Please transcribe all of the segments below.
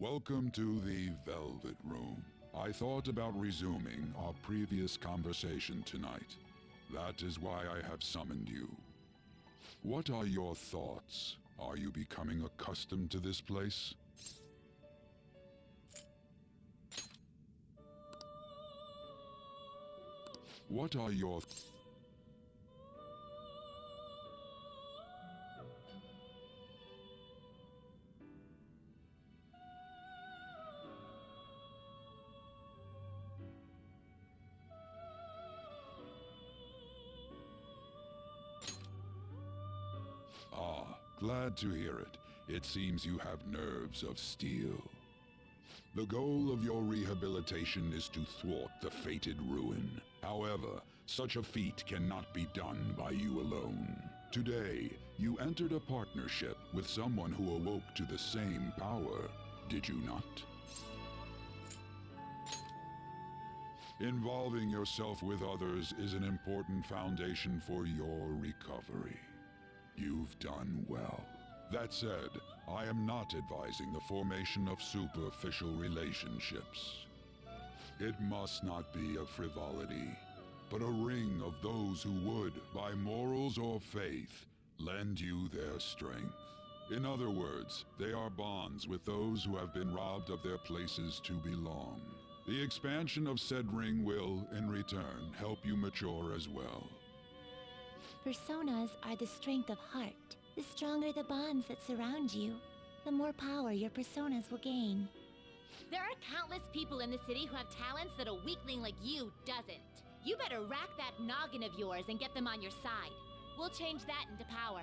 Welcome to the Velvet Room. I thought about resuming our previous conversation tonight. That is why I have summoned you. What are your thoughts? Are you becoming accustomed to this place? What are your Glad to hear it. It seems you have nerves of steel. The goal of your rehabilitation is to thwart the fated ruin. However, such a feat cannot be done by you alone. Today, you entered a partnership with someone who awoke to the same power, did you not? Involving yourself with others is an important foundation for your recovery. You've done well. That said, I am not advising the formation of superficial relationships. It must not be a frivolity, but a ring of those who would, by morals or faith, lend you their strength. In other words, they are bonds with those who have been robbed of their places to belong. The expansion of said ring will, in return, help you mature as well. Personas are the strength of heart. The stronger the bonds that surround you, the more power your personas will gain. There are countless people in the city who have talents that a weakling like you doesn't. You better rack that noggin of yours and get them on your side. We'll change that into power.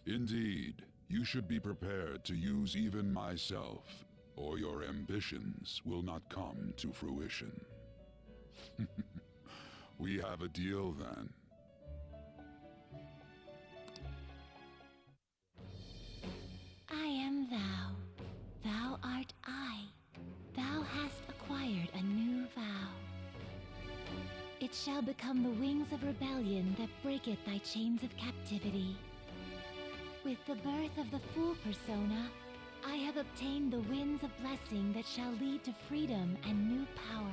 Indeed, you should be prepared to use even myself, or your ambitions will not come to fruition. We have a deal then. I am thou. Thou art I. Thou hast acquired a new vow. It shall become the wings of rebellion that breaketh thy chains of captivity. With the birth of the Fool persona, I have obtained the winds of blessing that shall lead to freedom and new power.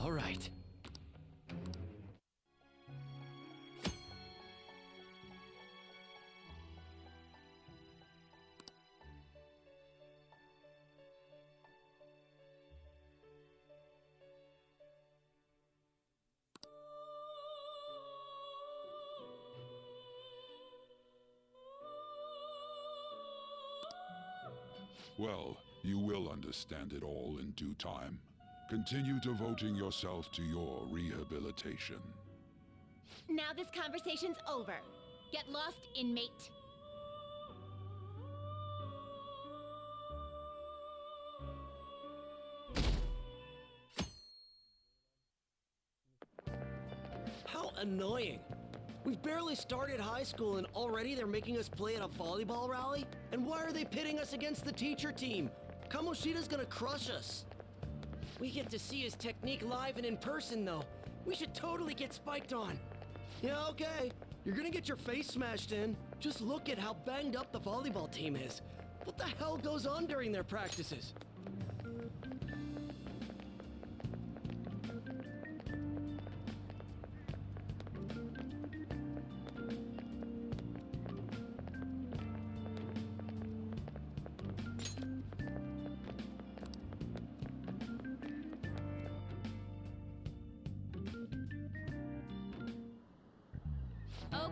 All right. Well, you will understand it all in due time. Continue devoting yourself to your rehabilitation. Now this conversation's over. Get lost, inmate. How annoying. We've barely started high school and already they're making us play at a volleyball rally? And why are they pitting us against the teacher team? Kamoshida's gonna crush us. We get to see his technique live and in person, though. We should totally get spiked on. Yeah, okay. You're gonna get your face smashed in. Just look at how banged up the volleyball team is. What the hell goes on during their practices?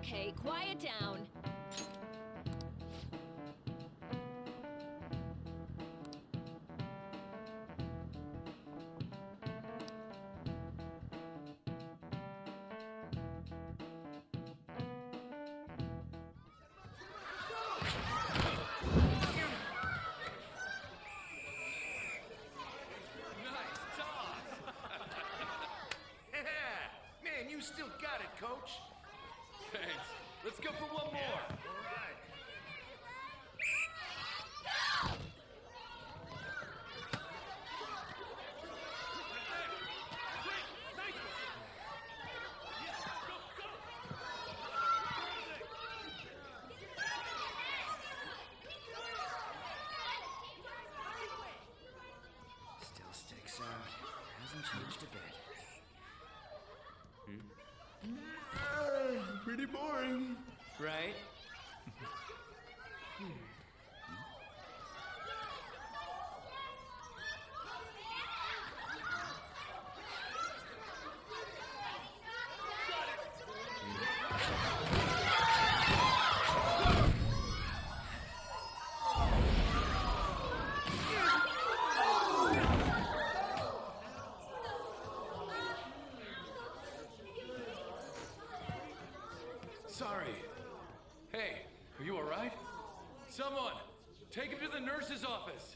Okay, quiet down. Nice toss! Yeah! Man, you still got it, coach. Thanks. Let's go for one more. All right. Still sticks out. Hasn't changed a bit. Pretty boring. Right? Sorry. Hey, are you all right? Someone, take him to the nurse's office.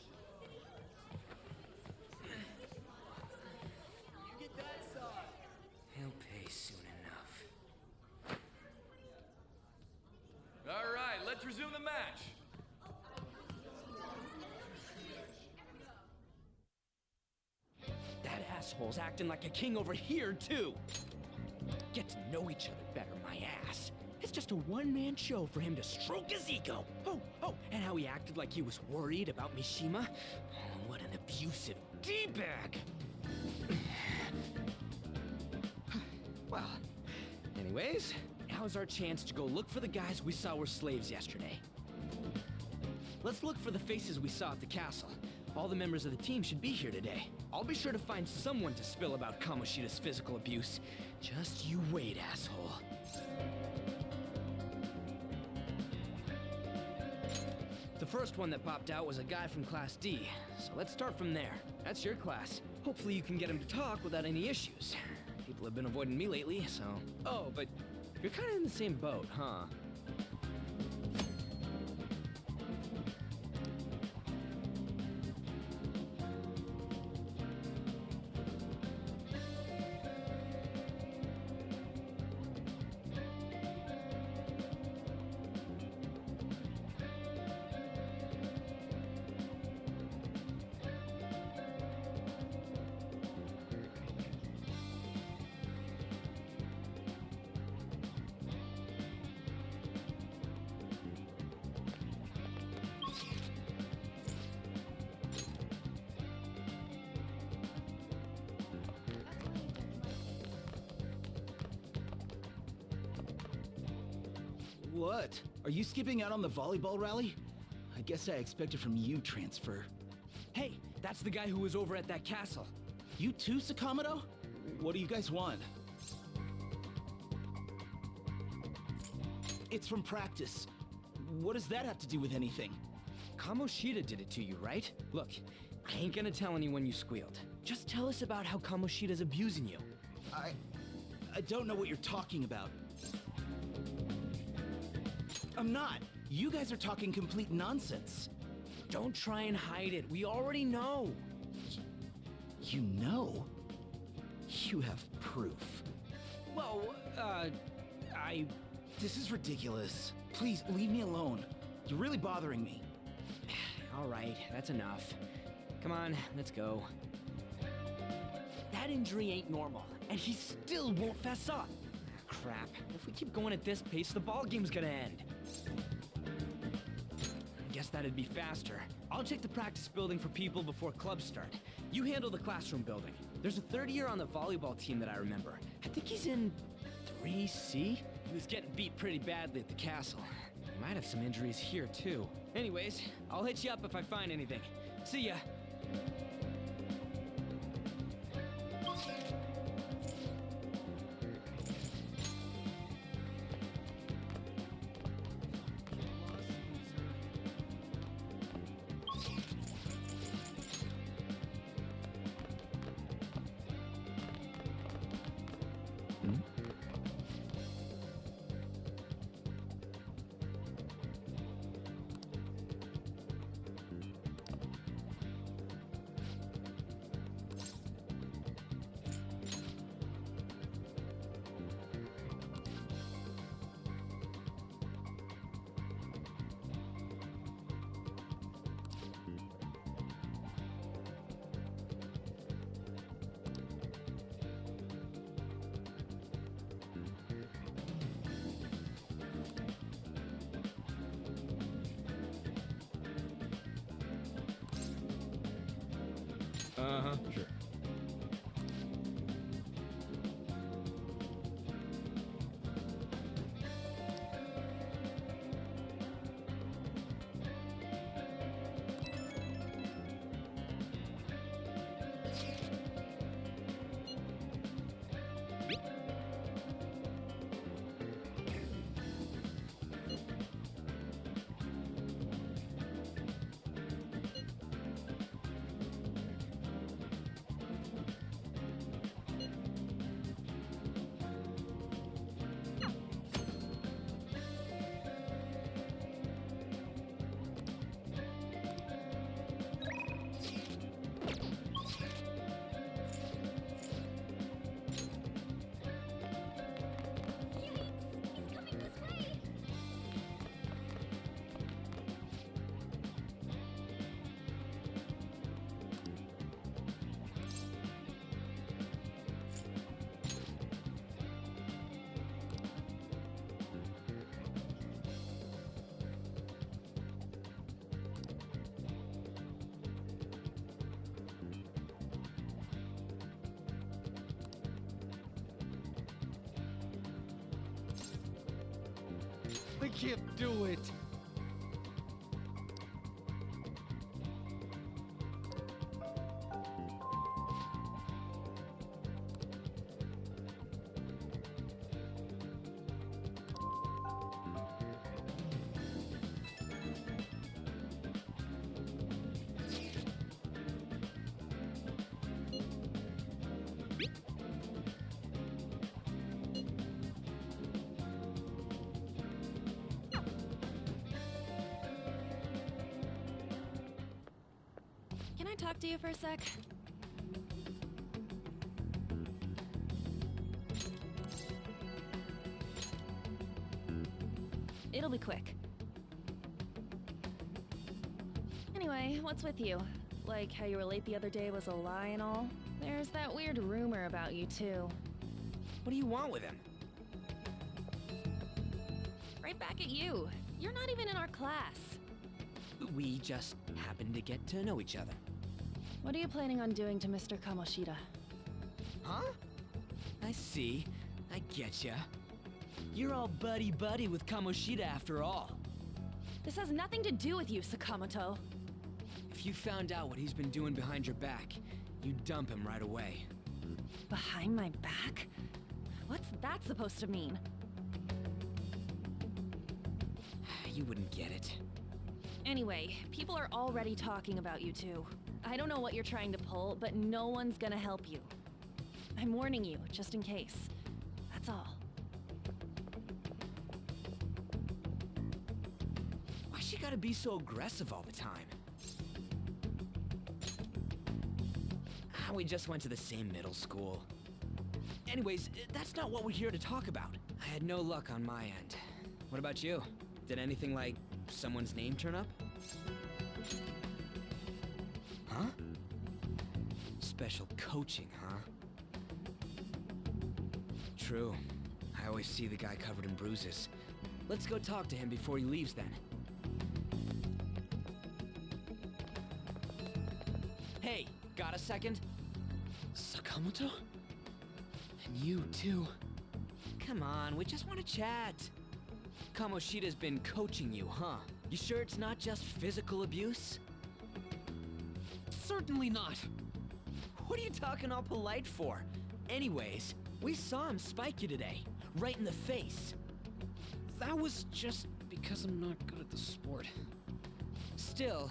He'll pay soon enough. All right, let's resume the match. That asshole's acting like a king over here, too. Get to know each other better, my ass. It's just a one-man show for him to stroke his ego. Oh, and how he acted like he was worried about Mishima. Oh, what an abusive D-bag. Well, anyways, now's our chance to go look for the guys we saw were slaves yesterday. Let's look for the faces we saw at the castle. All the members of the team should be here today. I'll be sure to find someone to spill about Kamoshida's physical abuse. Just you wait, asshole. The first one that popped out was a guy from Class D, so let's start from there. That's your class. Hopefully you can get him to talk without any issues. People have been avoiding me lately, so... Oh, but you're kind of in the same boat, huh? What? Are you skipping out on the volleyball rally? I guess I expected from you, Transfer. Hey, that's the guy who was over at that castle. You too, Sakamoto? What do you guys want? It's from practice. What does that have to do with anything? Kamoshida did it to you, right? Look, I ain't gonna tell anyone you squealed. Just tell us about how Kamoshida's abusing you. I don't know what you're talking about. I'm not. You guys are talking complete nonsense. Don't try and hide it. We already know. You know? You have proof. Well, This is ridiculous. Please, leave me alone. You're really bothering me. All right, that's enough. Come on, let's go. That injury ain't normal, and he still won't fess up. Crap. If we keep going at this pace, the ball game's gonna end. Guess that'd be faster. I'll check the practice building for people before clubs start. You handle the classroom building. There's a third year on the volleyball team that I remember. I think he's in 3C? He was getting beat pretty badly at the castle. He might have some injuries here, too. Anyways, I'll hit you up if I find anything. See ya. Sure. I can't do it. Can I talk to you for a sec? It'll be quick. Anyway, what's with you? Like how you were late the other day was a lie and all? There's that weird rumor about you too. What do you want with him? Right back at you. You're not even in our class. We just happen to get to know each other. What are you planning on doing to Mr. Kamoshida? Huh? I see. I getcha. You're all buddy-buddy with Kamoshida after all. This has nothing to do with you, Sakamoto. If you found out what he's been doing behind your back, you'd dump him right away. Behind my back? What's that supposed to mean? You wouldn't get it. Anyway, people are already talking about you two. I don't know what you're trying to pull, but no one's gonna help you. I'm warning you, just in case. That's all. Why's she gotta be so aggressive all the time? We just went to the same middle school. Anyways, that's not what we're here to talk about. I had no luck on my end. What about you? Did anything like someone's name turn up? Huh? Special coaching, huh? True. I always see the guy covered in bruises. Let's go talk to him before he leaves then. Hey, got a second? Sakamoto? And you too. Come on, we just want to chat. Kamoshida's been coaching you, huh? You sure it's not just physical abuse? Certainly not. What are you talking all polite for? Anyways, we saw him spike you today, right in the face. That was just because I'm not good at the sport. Still,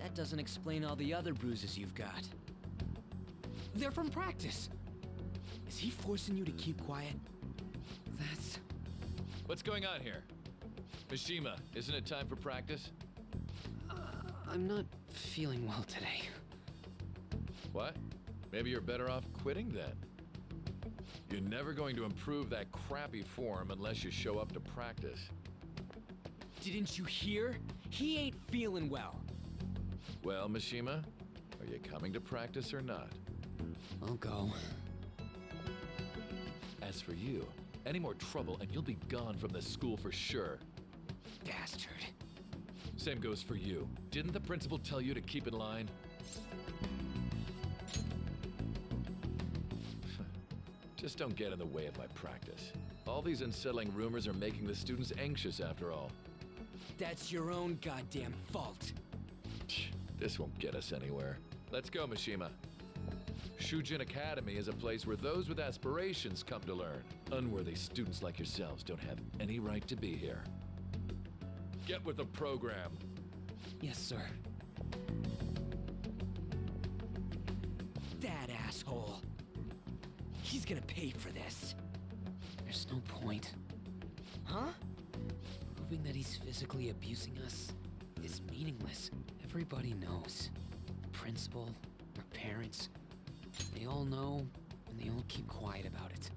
that doesn't explain all the other bruises you've got. They're from practice. Is he forcing you to keep quiet? That's... What's going on here? Mishima, isn't it time for practice? I'm not feeling well today. What? Maybe you're better off quitting then. You're never going to improve that crappy form unless you show up to practice. Didn't you hear? He ain't feeling well. Well, Mishima, are you coming to practice or not? I'll go. As for you, any more trouble and you'll be gone from this school for sure. Bastard. Same goes for you. Didn't the principal tell you to keep in line? Just don't get in the way of my practice. All these unsettling rumors are making the students anxious after all. That's your own goddamn fault. This won't get us anywhere. Let's go, Mishima. Shujin Academy is a place where those with aspirations come to learn. Unworthy students like yourselves don't have any right to be here. Get with the program. Yes, sir. That asshole. He's gonna pay for this. There's no point. Huh? Proving that he's physically abusing us is meaningless. Everybody knows. The principal, our parents, they all know, and they all keep quiet about it.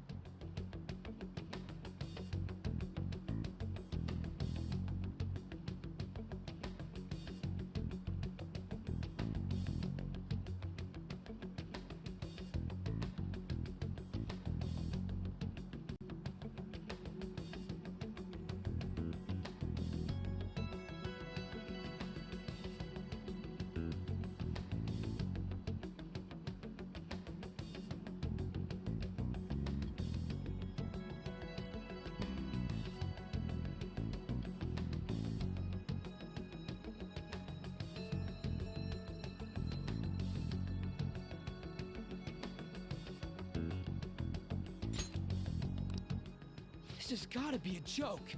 This has gotta be a joke.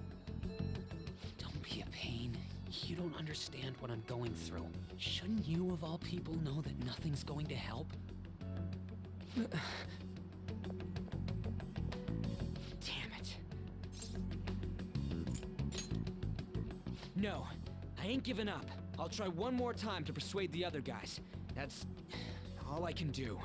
Don't be a pain. You don't understand what I'm going through. Shouldn't you, of all people, know that nothing's going to help? Damn it. No, I ain't giving up. I'll try one more time to persuade the other guys. That's all I can do.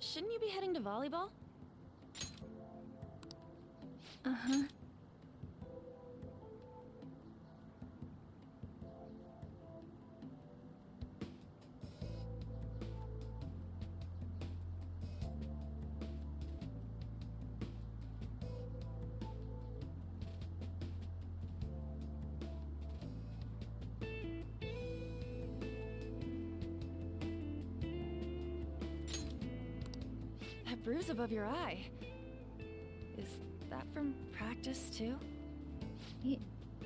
Shouldn't you be heading to volleyball? Uh-huh. That bruise above your eye. Is that from practice too?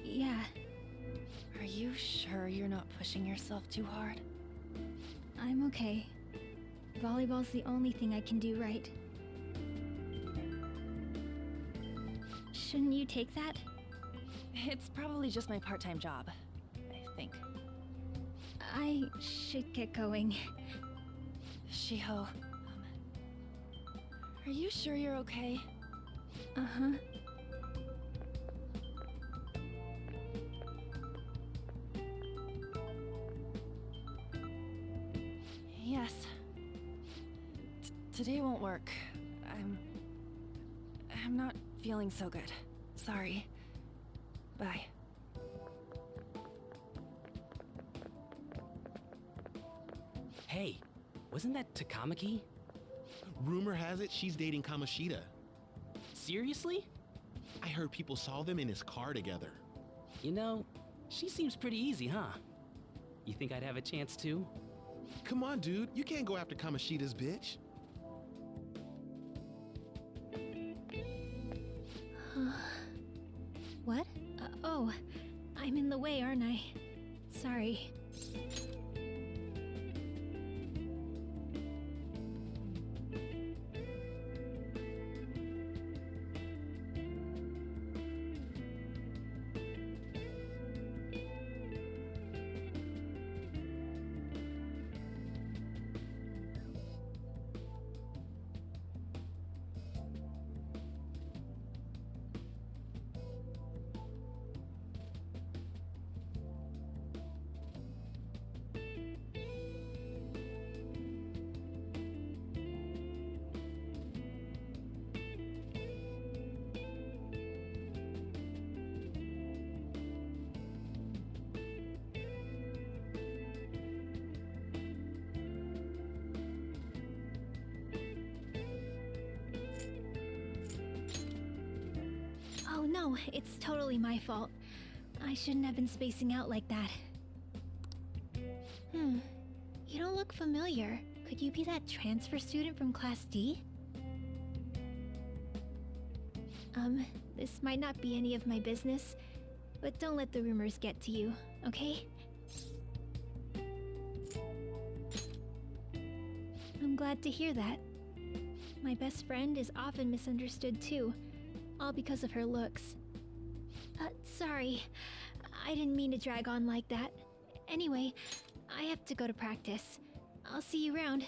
Yeah, Are you sure you're not pushing yourself too hard? I'm okay. Volleyball's the only thing I can do right. Shouldn't you take that? It's probably just my part-time job, I think. I should get going. Shiho, are you sure you're okay? Uh-huh. Yes. Today won't work. I'm not feeling so good. Sorry. Bye. Hey, wasn't that Takamaki? Rumor has it she's dating Kamoshida. Seriously? I heard people saw them in his car together. You know, she seems pretty easy, huh? You think I'd have a chance too? Come on, dude. You can't go after Kamoshida's bitch. What? Oh, I'm in the way, aren't I? Sorry. Oh no, it's totally my fault. I shouldn't have been spacing out like that. You don't look familiar. Could you be that transfer student from Class D? This might not be any of my business, but don't let the rumors get to you, okay? I'm glad to hear that. My best friend is often misunderstood too, all because of her looks. Sorry. I didn't mean to drag on like that. Anyway, I have to go to practice. I'll see you around.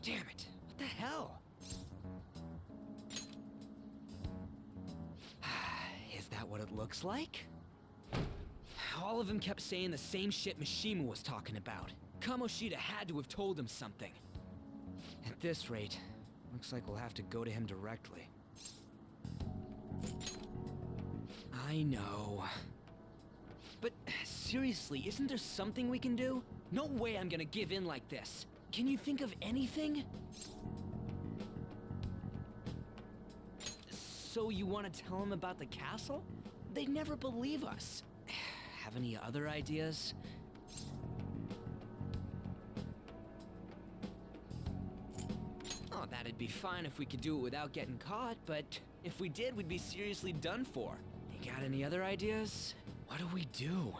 Damn it. What the hell? Is that what it looks like? All of them kept saying the same shit Mishima was talking about. Kamoshida had to have told him something. At this rate, looks like we'll have to go to him directly. I know. But seriously, isn't there something we can do? No way I'm gonna give in like this. Can you think of anything? So you want to tell him about the castle? They'd never believe us. Have any other ideas? Oh, that'd be fine if we could do it without getting caught, but if we did, we'd be seriously done for. You got any other ideas? What do we do?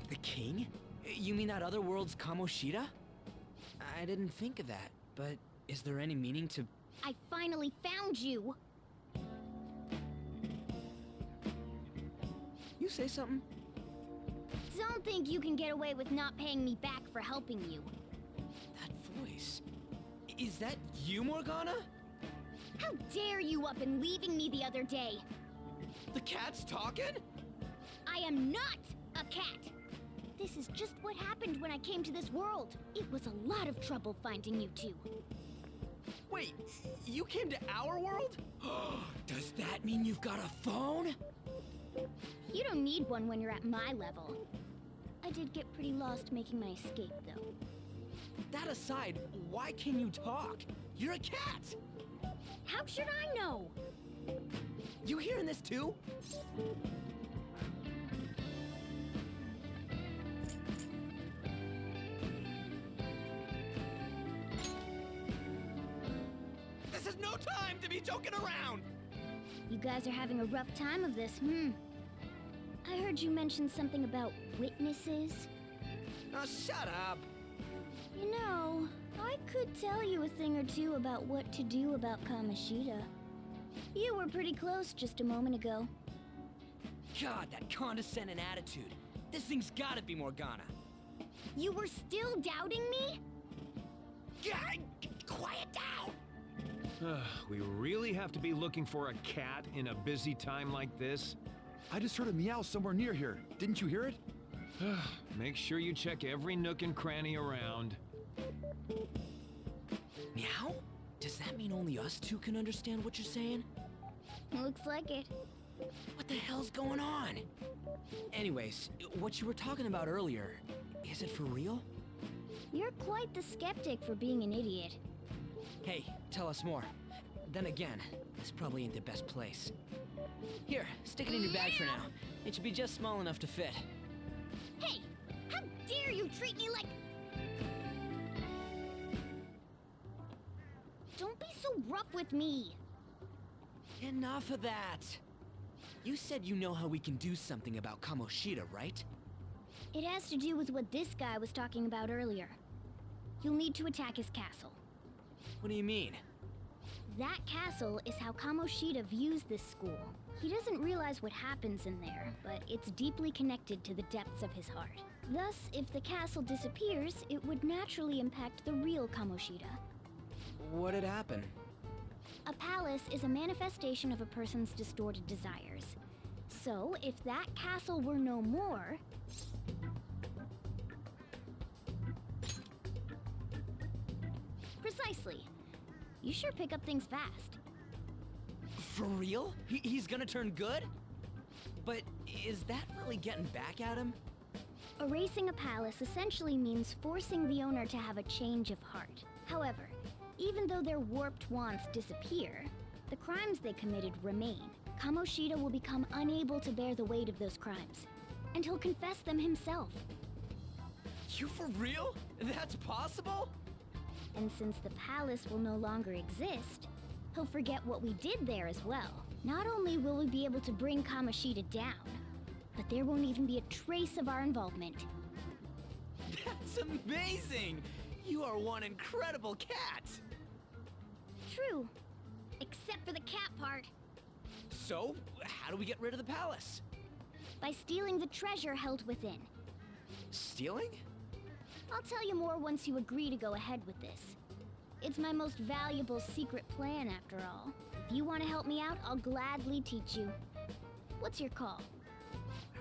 The king? You mean that other world's Kamoshida? I didn't think of that, but is there any meaning to... I finally found you! You say something? Don't think you can get away with not paying me back for helping you. That voice... Is that you, Morgana? How dare you up and leaving me the other day? The cat's talking? I am not a cat! This is just what happened when I came to this world. It was a lot of trouble finding you two. Wait, you came to our world? Does that mean you've got a phone? You don't need one when you're at my level. I did get pretty lost making my escape, though. That aside, why can you talk? You're a cat! How should I know? You hearing this too? This is no time to be joking around! You guys are having a rough time of this, I heard you mention something about witnesses. Oh, shut up! You know, I could tell you a thing or two about what to do about Kamoshida. You were pretty close just a moment ago. God, that condescending attitude. This thing's gotta be Morgana. You were still doubting me? God, quiet down! We really have to be looking for a cat in a busy time like this? I just heard a meow somewhere near here. Didn't you hear it? Make sure you check every nook and cranny around. Meow? Does that mean only us two can understand what you're saying? Looks like it. What the hell's going on? Anyways, what you were talking about earlier, is it for real? You're quite the skeptic for being an idiot. Hey, tell us more. Then again, this probably ain't the best place. Here, stick it in your bag for now. It should be just small enough to fit. Hey! How dare you treat me like... Don't be so rough with me! Enough of that! You said you know how we can do something about Kamoshida, right? It has to do with what this guy was talking about earlier. You'll need to attack his castle. What do you mean? That castle is how Kamoshida views this school. He doesn't realize what happens in there, but it's deeply connected to the depths of his heart. Thus, if the castle disappears, it would naturally impact the real Kamoshida. What'd happen? A palace is a manifestation of a person's distorted desires. So, if that castle were no more... Precisely. You sure pick up things fast. For real? He's gonna turn good? But is that really getting back at him? Erasing a palace essentially means forcing the owner to have a change of heart. However, even though their warped wants disappear, the crimes they committed remain. Kamoshida will become unable to bear the weight of those crimes, and he'll confess them himself. You for real? That's possible? And since the palace will no longer exist, he'll forget what we did there as well. Not only will we be able to bring Kamoshida down, but there won't even be a trace of our involvement. That's amazing! You are one incredible cat! True. Except for the cat part. So, how do we get rid of the palace? By stealing the treasure held within. Stealing? I'll tell you more once you agree to go ahead with this. It's my most valuable secret plan, after all. If you want to help me out, I'll gladly teach you. What's your call?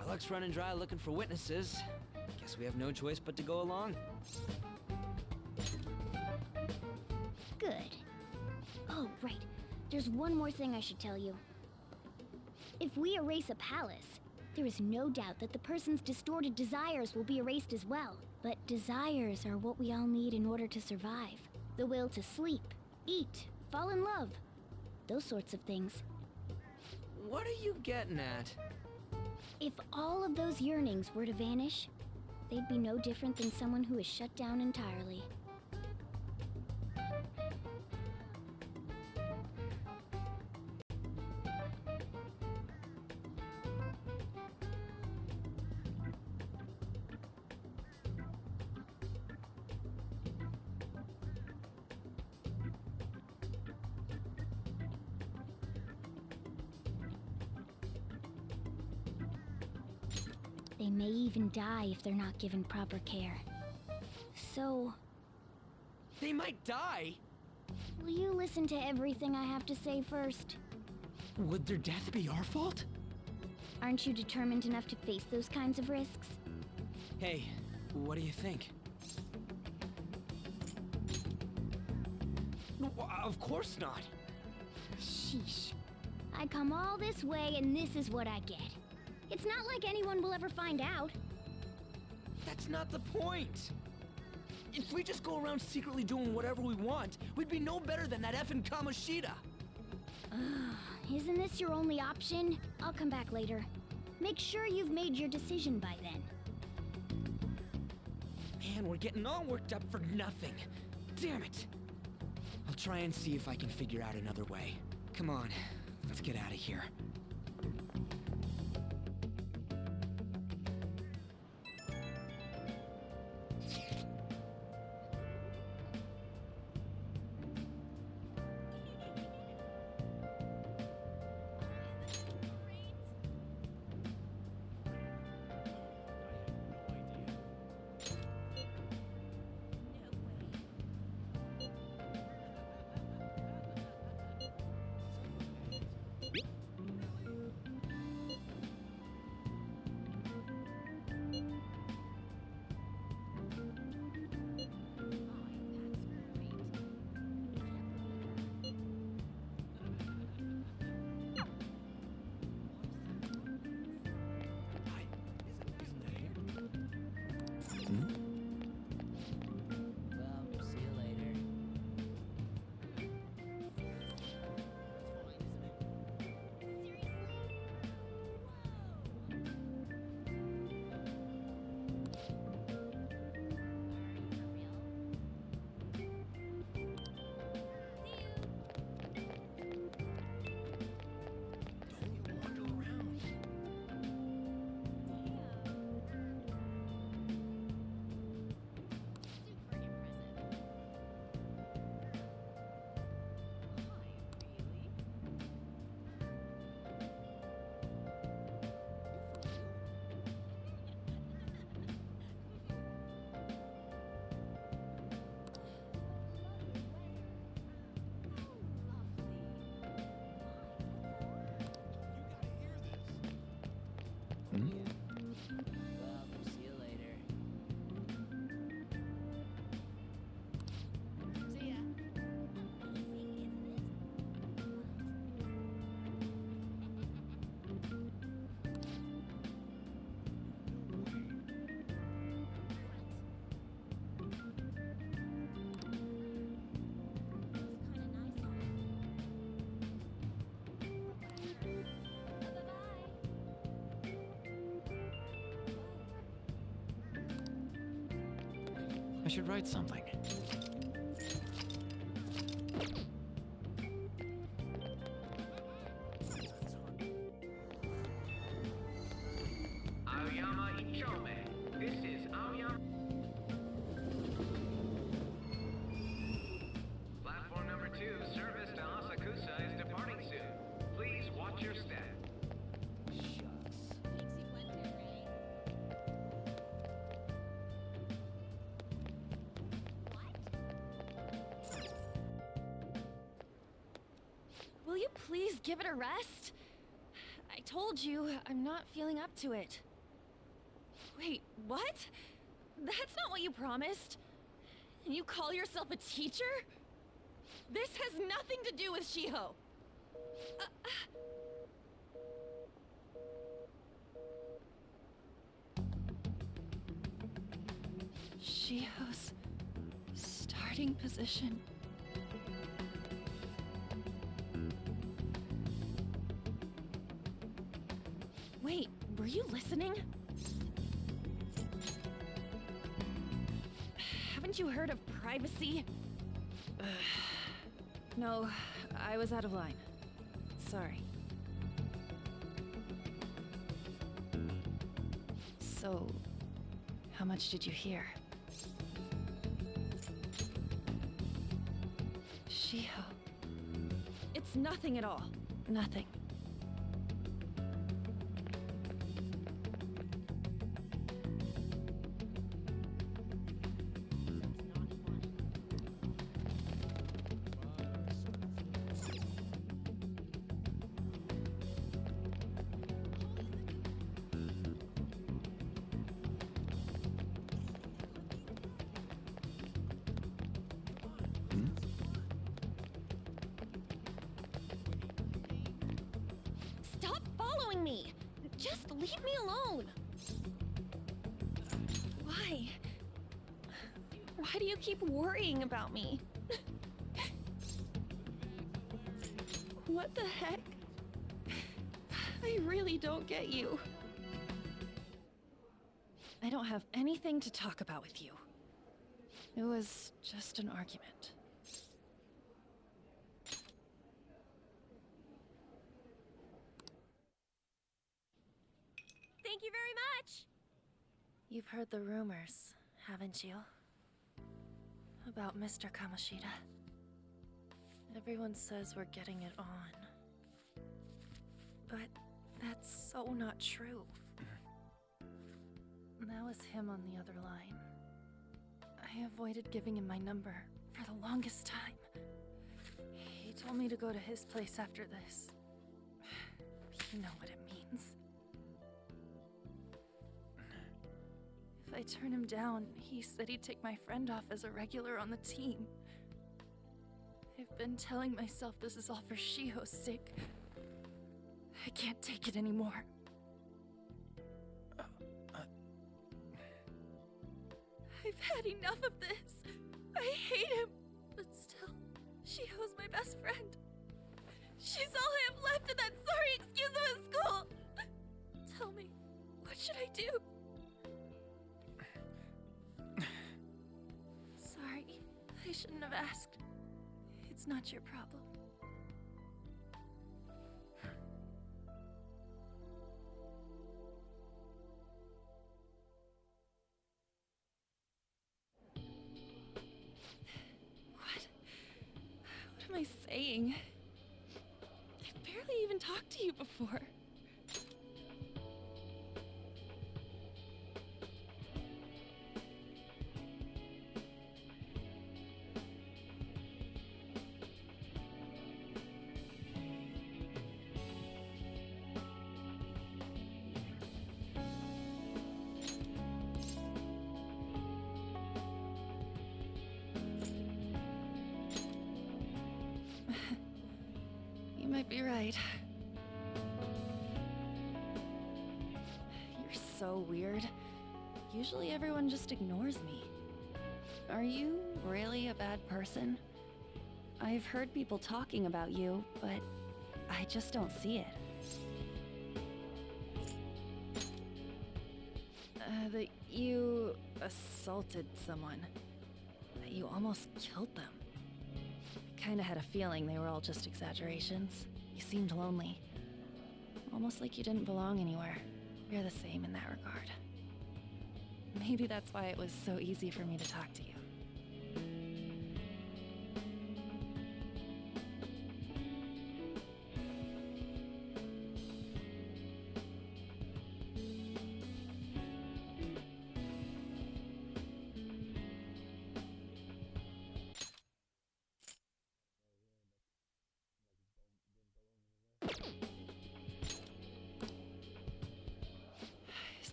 Our luck's running dry looking for witnesses. Guess we have no choice but to go along. Good. Oh, right. There's one more thing I should tell you. If we erase a palace, there is no doubt that the person's distorted desires will be erased as well. But desires are what we all need in order to survive. The will to sleep, eat, fall in love. Those sorts of things. What are you getting at? If all of those yearnings were to vanish, they'd be no different than someone who is shut down entirely. They may even die if they're not given proper care. So... They might die? will you listen to everything I have to say first? Would their death be our fault? Aren't you determined enough to face those kinds of risks? Hey, what do you think? No, of course not. Sheesh. I come all this way and this is what I get. It's not like anyone will ever find out. That's not the point. If we just go around secretly doing whatever we want, we'd be no better than that effing Kamoshida. Isn't this your only option? I'll come back later. Make sure you've made your decision by then. Man, we're getting all worked up for nothing. Damn it. I'll try and see if I can figure out another way. Come on, let's get out of here. I should write something. Aoyama Ichome. This is Aoyama. Platform number 2, service to Asakusa is departing soon. Please watch your step. please give it a rest? I told you, I'm not feeling up to it. Wait, what? That's not what you promised. And you call yourself a teacher? This has nothing to do with Shiho. Shiho's starting position. Wait, were you listening? Haven't you heard of privacy? No, I was out of line. Sorry. So, how much did you hear? Shiho. It's nothing at all. Nothing. Stop following me! Just leave me alone! Why? Why do you keep worrying about me? What the heck? I really don't get you. I don't have anything to talk about with you. It was just an argument. Thank you very much! You've heard the rumors, haven't you? About Mr. Kamoshida. Everyone says we're getting it on. But that's so not true. That was him on the other line. I avoided giving him my number for the longest time. He told me to go to his place after this. You know what it means. If I turn him down, he said he'd take my friend off as a regular on the team. I've been telling myself this is all for Shiho's sake. I can't take it anymore. I've had enough of this. I hate him. But still, Shiho's my best friend. She's all I have left in that sorry excuse of a school. Tell me, what should I do? Sorry, I shouldn't have asked. It's not your problem. What am I saying? I've barely even talked to you before. You might be right. You're so weird. Usually everyone just ignores me. Are you really a bad person? I've heard people talking about you, but I just don't see it. That you assaulted someone. That you almost killed them. Kinda had a feeling they were all just exaggerations. You seemed lonely. Almost like you didn't belong anywhere. You're the same in that regard. Maybe that's why it was so easy for me to talk to you.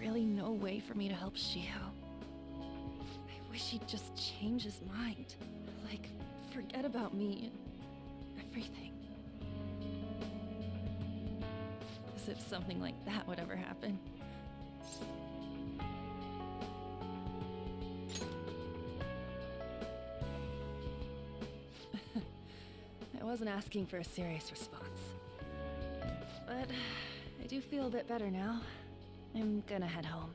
really no way for me to help Shio. I wish he'd just change his mind. Like, forget about me and everything. As if something like that would ever happen. I wasn't asking for a serious response. But I do feel a bit better now. I'm gonna head home.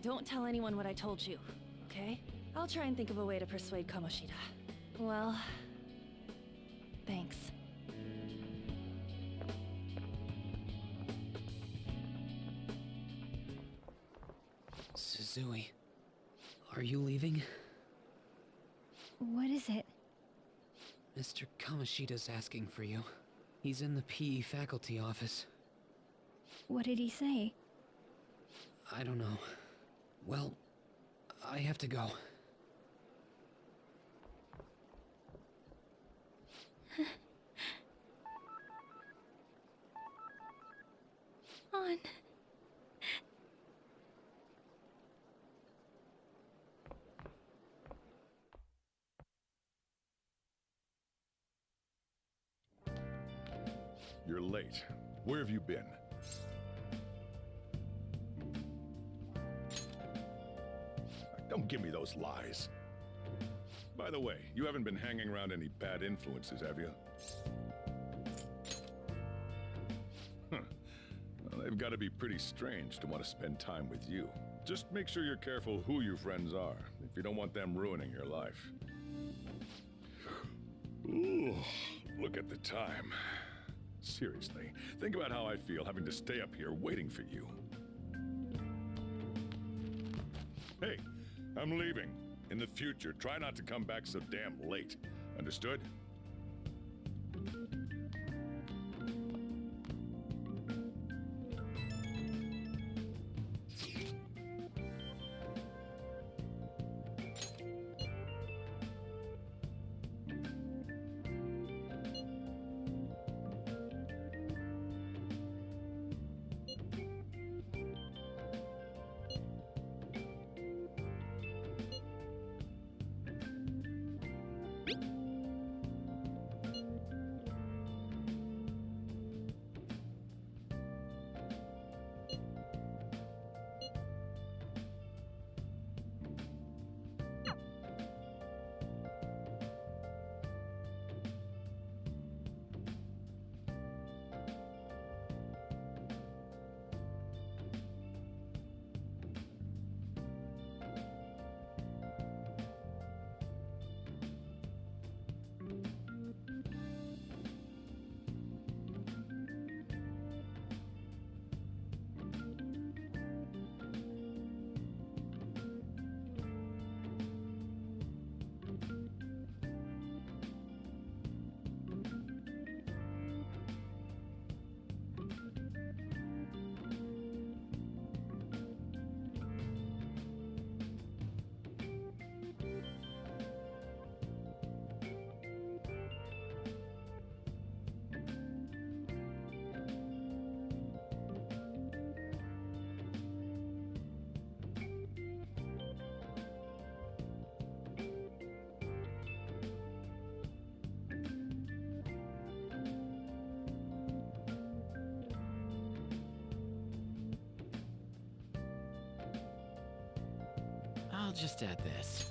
Don't tell anyone what I told you, okay? I'll try and think of a way to persuade Kamoshida. Well, thanks. Suzui, are you leaving? What is it? Mr. Kamoshida's asking for you. He's in the PE faculty office. What did he say? I don't know. Well, I have to go. On. You're late. Where have you been? Don't give me those lies. By the way, you haven't been hanging around any bad influences, have you? Huh. Well, they've got to be pretty strange to want to spend time with you. Just make sure you're careful who your friends are, if you don't want them ruining your life. Ooh, look at the time. Seriously, think about how I feel having to stay up here waiting for you. Hey, I'm leaving. In the future, try not to come back so damn late. Understood? I'll just add this.